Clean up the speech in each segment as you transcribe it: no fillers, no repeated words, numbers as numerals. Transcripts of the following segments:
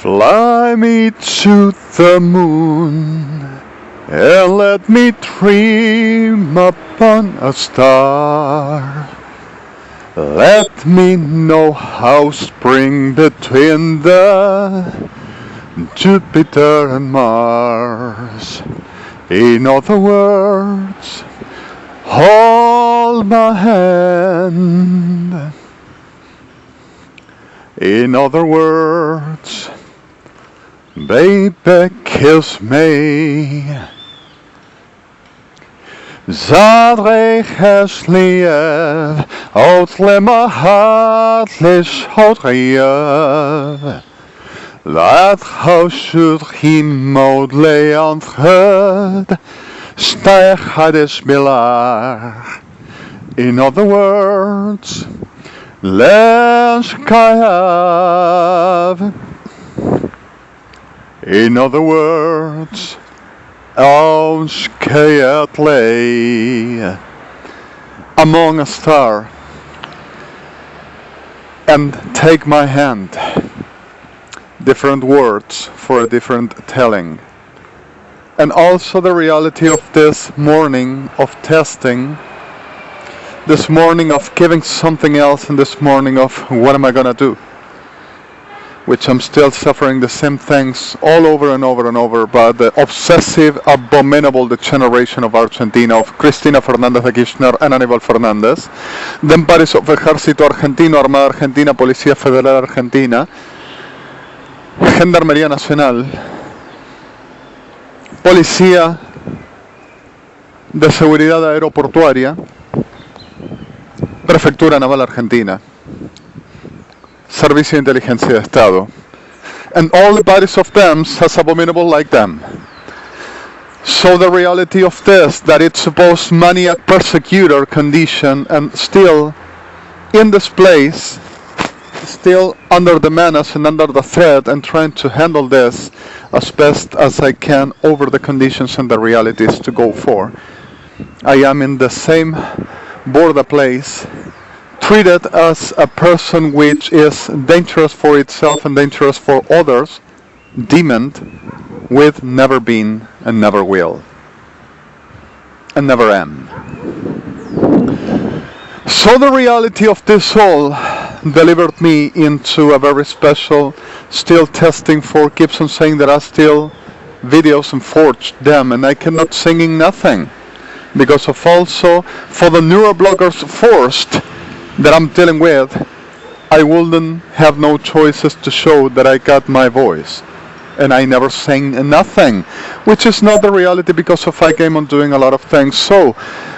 Fly me to the moon and let me dream upon a star. Let me know how spring between the Jupiter and Mars. In other words, hold my hand. In other words, baby, kiss me. Zadre gesleer, oudle me hartlich houdriev. Laat gauw geen moedle aan het, stijg uit is bilaar. In other words, let's have. In other words, ons lay among a star and take my hand. Different words for a different telling. And also the reality of this morning of testing, this morning of giving something else, and this morning of what am I gonna do? Which I'm still suffering the same things all over and over and over, but the obsessive, abominable degeneration of Argentina, of Cristina Fernández de Kirchner and Aníbal Fernández, the empires of Ejército Argentino, Armada Argentina, Policía Federal Argentina, Gendarmería Nacional, Policía de Seguridad Aeroportuaria, Prefectura Naval Argentina, Servicio de Inteligencia de Estado, and all the bodies of them as abominable like them. So the reality of this, that it's supposed maniac persecutor condition, and still in this place, still under the menace and under the threat, and trying to handle this as best as I can over the conditions and the realities to go for. I am in the same border place, treated as a person which is dangerous for itself and dangerous for others, demoned with never been and never will and never am. So the reality of this all delivered me into a very special, still testing for, keeps on saying that I still videos and forged them, and I cannot singing nothing because of also for the neuroblockers forced that I'm dealing with, I wouldn't have no choices to show that I got my voice, and I never sang nothing, which is not the reality because of I came on doing a lot of things. So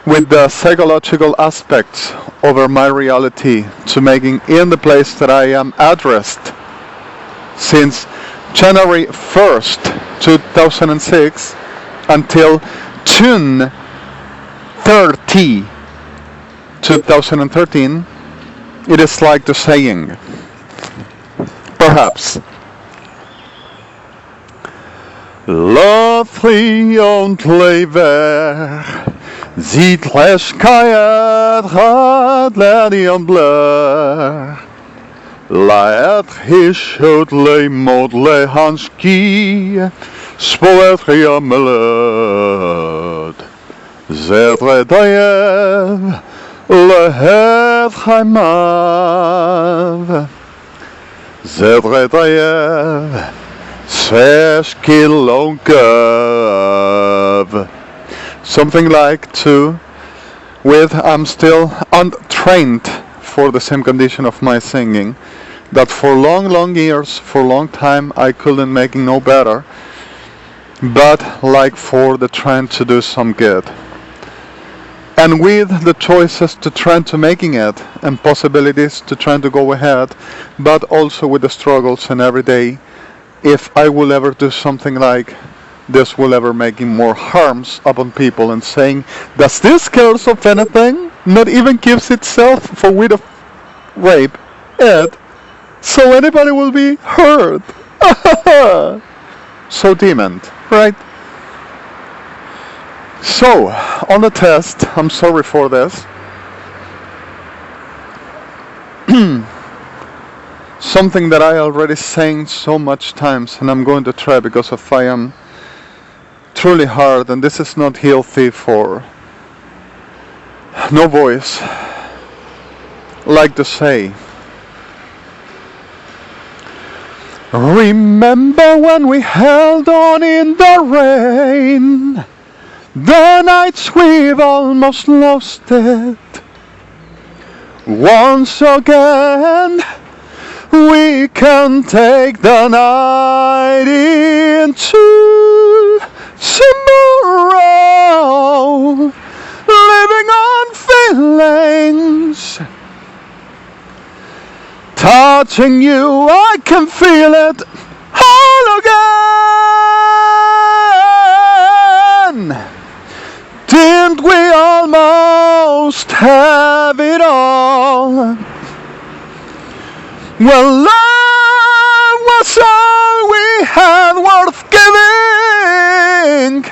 with the psychological aspects over my reality to making in the place that I am addressed since January 1st 2006 until June 30 2013, it is like the saying, perhaps, lovely old lever, ziet leschkajat gaat ledium blur, laat hishot le mod le hanski, spoet riamelot, zetre dayev, Lehet Haimav Zedretayev Sveshkilonkav. Something like to, with I'm still untrained for the same condition of my singing, that for long years, for a long time I couldn't make no better, but like for the trying to do some good. And with the choices to try to making it and possibilities to try to go ahead, but also with the struggles and every day, if I will ever do something like this will ever making more harms upon people and saying, does this cares of anything? Not even gives itself for with of rape, Ed. So anybody will be hurt. So demoned, right? So, on the test, I'm sorry for this. something that I already sang so much times, and I'm going to try because if I am truly hard, and this is not healthy for no voice, like to say, remember when we held on in the rain, the nights we've almost lost it. Once again we can take the night into tomorrow, living on feelings. Touching you, I can feel it all again. Didn't we almost have it all? Well, love was all we had worth giving.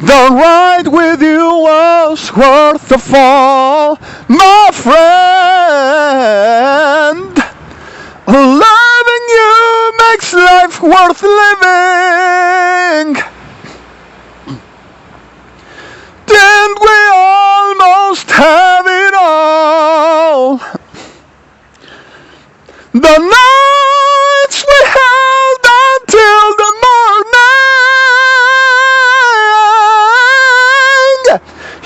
The ride with you was worth the fall, my friend. Loving you makes life worth living. Didn't we almost have it all? The nights we held until the morning.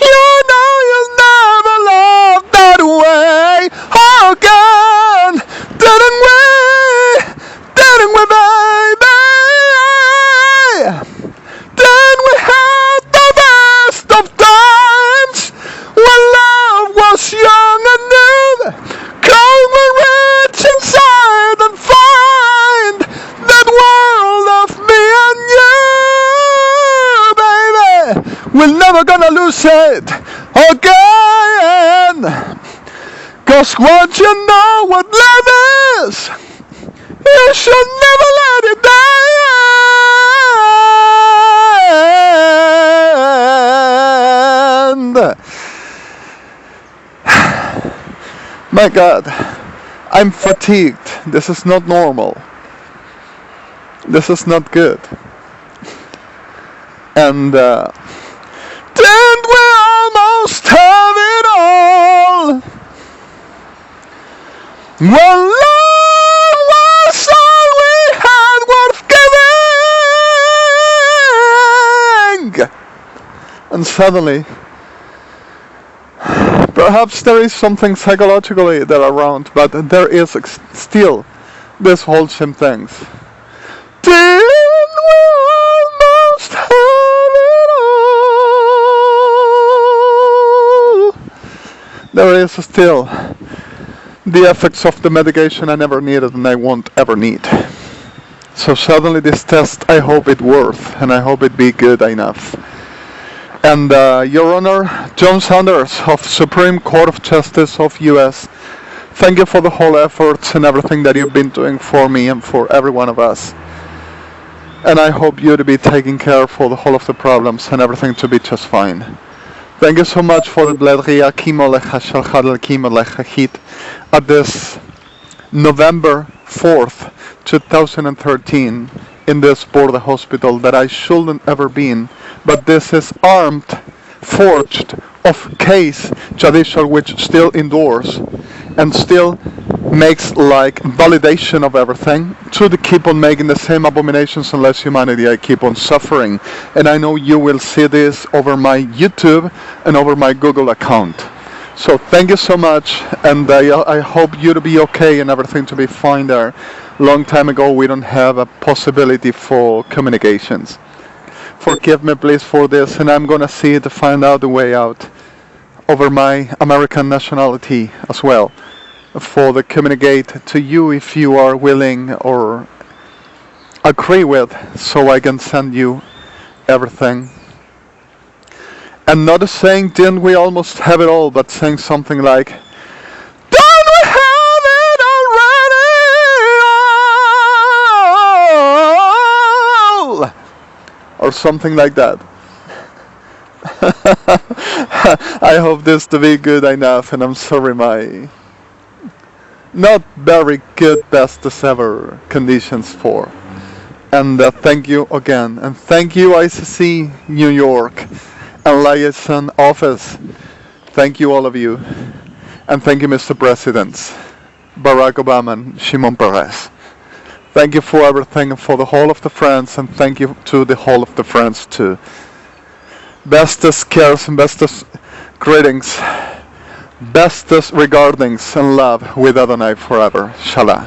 You know you'll never love that way again. Didn't we, baby? Didn't we have the best of times when love was young and new? Come and reach inside and find that world of me and you, baby. We're never gonna lose it again. 'Cause once you know what love is, you should never let it end. My God, I'm fatigued. This is not normal. This is not good. And didn't we almost have it all? Well, love was all we had worth giving. And suddenly, perhaps there is something psychologically there around, but there is still this wholesome things. Didn't we almost have it all? There is still the effects of the medication I never needed and I won't ever need. So suddenly this test, I hope it worth, and I hope it be good enough. And Your Honor, John Saunders of Supreme Court of Justice of US, thank you for the whole efforts and everything that you've been doing for me and for every one of us. And I hope you to be taking care for the whole of the problems and everything to be just fine. Thank you so much for the bledria chemo lecha shalchadel chemo lecha hit at this November 4th, 2013 in this border hospital that I shouldn't ever been, but this is armed, forged of case judicial which still endorse and still makes like validation of everything to the keep on making the same abominations and less humanity I keep on suffering. And I know you will see this over my YouTube and over my Google account. So thank you so much, and I hope you to be okay and everything to be fine there. Long time ago we don't have a possibility for communications. Forgive me please for this, and I'm gonna see to find out the way out over my American nationality as well, for the communicate to you if you are willing or agree with, so I can send you everything. And not saying didn't we almost have it all, but saying something like, don't we have it already? Or something like that. I hope this to be good enough, and I'm sorry not very good best as ever conditions for. And thank you again, and thank you ICC New York and liaison office. Thank you all of you, and thank you Mr. Presidents, Barack Obama and Shimon Peres. Thank you for everything and for the whole of the friends, and thank you to the whole of the friends too. Bestest cares and bestest greetings, bestest regardings and love with Adonai forever. Shalom.